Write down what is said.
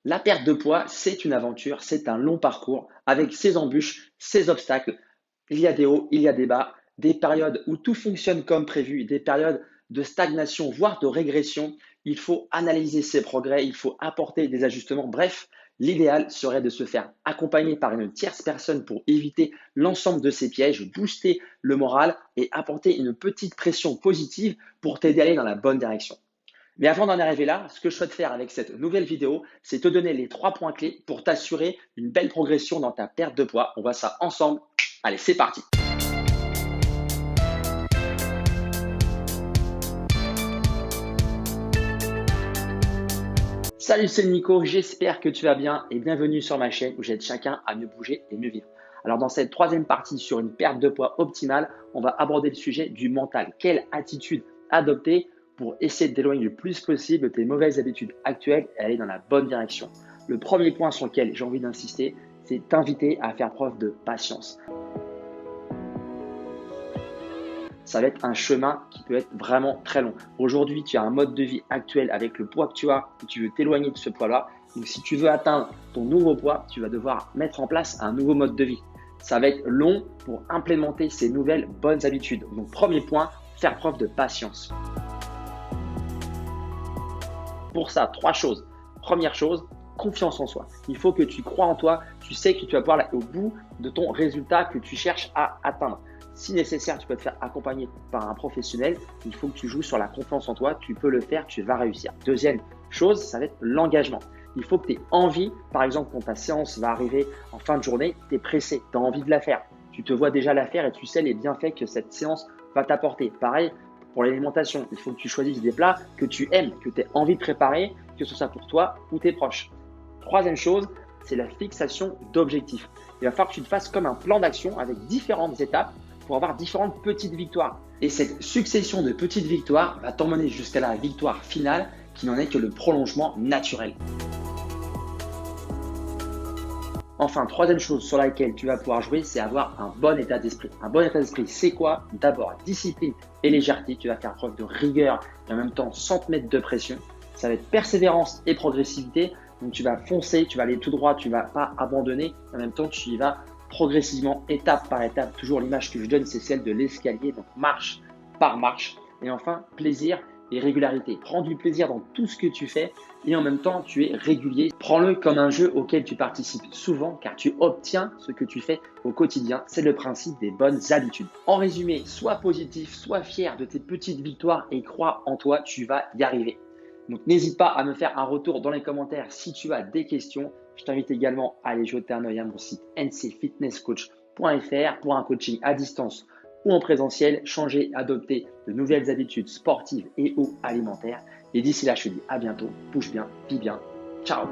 La perte de poids, c'est une aventure, c'est un long parcours avec ses embûches, ses obstacles. Il y a des hauts, il y a des bas, des périodes où tout fonctionne comme prévu, des périodes de stagnation, voire de régression. Il faut analyser ses progrès, il faut apporter des ajustements. Bref, l'idéal serait de se faire accompagner par une tierce personne pour éviter l'ensemble de ces pièges, booster le moral et apporter une petite pression positive pour t'aider à aller dans la bonne direction. Mais avant d'en arriver là, ce que je souhaite faire avec cette nouvelle vidéo, c'est te donner les 3 points clés pour t'assurer une belle progression dans ta perte de poids. On voit ça ensemble. Allez, c'est parti. Salut, c'est Nico, j'espère que tu vas bien et bienvenue sur ma chaîne où j'aide chacun à mieux bouger et mieux vivre. Alors dans cette troisième partie sur une perte de poids optimale, on va aborder le sujet du mental. Quelle attitude adopter pour essayer de t'éloigner le plus possible de tes mauvaises habitudes actuelles et aller dans la bonne direction. Le premier point sur lequel j'ai envie d'insister, c'est t'inviter à faire preuve de patience. Ça va être un chemin qui peut être vraiment très long. Aujourd'hui, tu as un mode de vie actuel avec le poids que tu as et tu veux t'éloigner de ce poids-là. Donc, si tu veux atteindre ton nouveau poids, tu vas devoir mettre en place un nouveau mode de vie. Ça va être long pour implémenter ces nouvelles bonnes habitudes. Donc, premier point, faire preuve de patience. Pour ça, 3 choses. Première chose, confiance en soi. Il faut que tu crois en toi. Tu sais que tu vas pouvoir aller au bout de ton résultat que tu cherches à atteindre. Si nécessaire, tu peux te faire accompagner par un professionnel. Il faut que tu joues sur la confiance en toi. Tu peux le faire, tu vas réussir. Deuxième chose, ça va être l'engagement. Il faut que tu aies envie, par exemple, quand ta séance va arriver en fin de journée, tu es pressé, tu as envie de la faire. Tu te vois déjà la faire et tu sais les bienfaits que cette séance va t'apporter. Pareil pour l'alimentation, il faut que tu choisisses des plats que tu aimes, que tu aies envie de préparer, que ce soit pour toi ou tes proches. Troisième chose, c'est la fixation d'objectifs. Il va falloir que tu te fasses comme un plan d'action avec différentes étapes pour avoir différentes petites victoires. Et cette succession de petites victoires va t'emmener jusqu'à la victoire finale qui n'en est que le prolongement naturel. Enfin, troisième chose sur laquelle tu vas pouvoir jouer, c'est avoir un bon état d'esprit. Un bon état d'esprit, c'est quoi? D'abord, discipline et légèreté. Tu vas faire preuve de rigueur et en même temps sans te mettre de pression. Ça va être persévérance et progressivité. Donc, tu vas foncer, tu vas aller tout droit, tu ne vas pas abandonner. En même temps, tu y vas progressivement, étape par étape. Toujours l'image que je donne, c'est celle de l'escalier. Donc, marche par marche. Et enfin, plaisir et régularité. Prends du plaisir dans tout ce que tu fais et en même temps, tu es régulier. Prends-le comme un jeu auquel tu participes souvent car tu obtiens ce que tu fais au quotidien. C'est le principe des bonnes habitudes. En résumé, sois positif, sois fier de tes petites victoires et crois en toi, tu vas y arriver. Donc, n'hésite pas à me faire un retour dans les commentaires si tu as des questions. Je t'invite également à aller jeter un œil à mon site ncfitnesscoach.fr pour un coaching à distance ou en présentiel, changer, adopter de nouvelles habitudes sportives et ou alimentaires. Et d'ici là, je te dis à bientôt, bouge bien, vis bien, ciao.